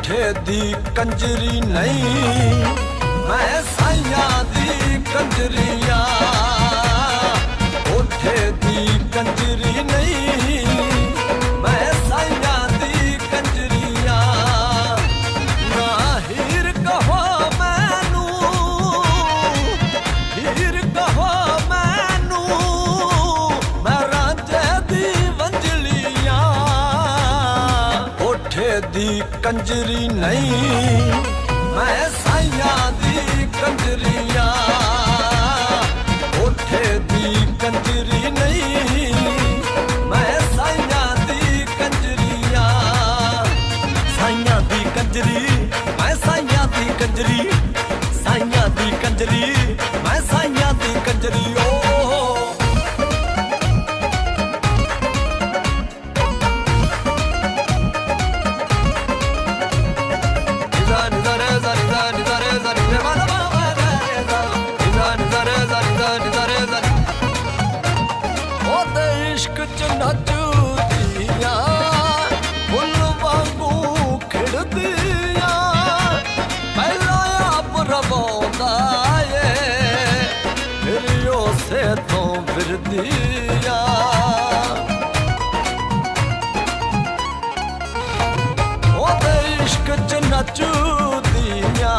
कोठे दी कंजरी नहीं, मैं साइया दी कंजरिया। कोठे दी कंजरी नहीं, मैं साइया दी कंजरिया। ना हीर कहो मैनू, हीर कहो मैनू, मैं रांझे दी वंजलिया। कोठे दी कंजरी नहीं, मैं साइया दी कंजरिया। कोठे दी कंजरी नहीं, मैं साइया दी कंजरिया। साइया दी कंजरी, मैं साइया दी कंजरी। साइया दी कंजरी, मैं साइया दी कंजरी। ओ इश्क च नचदियां फुल वांगू खिड़दियां। पहला आप रवांदा ए, फिर उसे तो फिरदियां। ओदे इश्क च नचदियां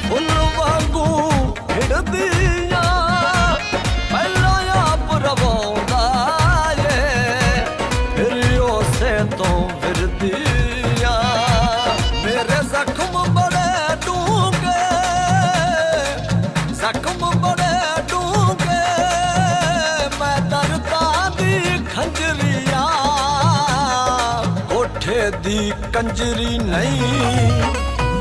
फुल वांगू खिड़दियां। पहला आप रवांदा तो फिरदिया। मेरे जख्म बड़े डूंगे, जख्म बड़े डूंगे, मैं दर्दा दी खंजरिया। कोठे दी कंजरी नहीं,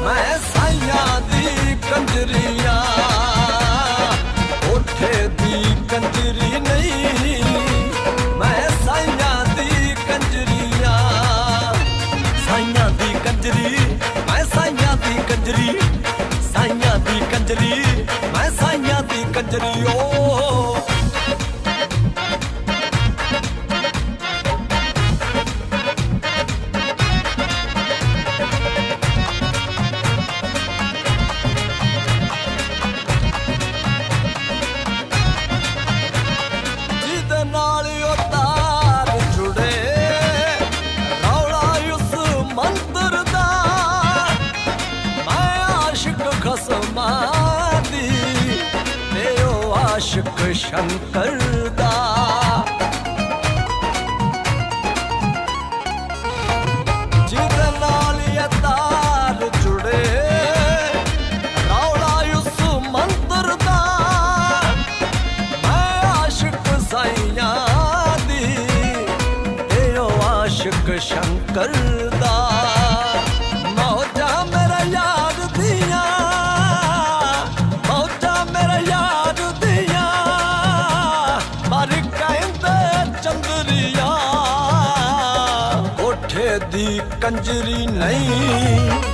मैं साइया दी कंजरिया। कोठे दी कंजरी नहीं, मैं साइया दी कंजरिया। साइया दी कंजरी, मैं साइया दी कंजरी। साइया दी कंजरी, मैं साइया दी कंजरी। ओ जिदे नाल ओ तार जुड़े, रौला उस मंत्र दा। मैं आशिक खसमा दी, ते ओ आशिक शंकर दा। जिदे नाल ये तार जुड़े, रौला उस मंत्र दा। मैं आशिक साइया दी, ते ओ आशिक शंकर दा। मौजा मेरा यार दिया, मौजा मेरा यार दिया, पर कहंदे चंदरिया। कोठे दी कंजरी नहीं,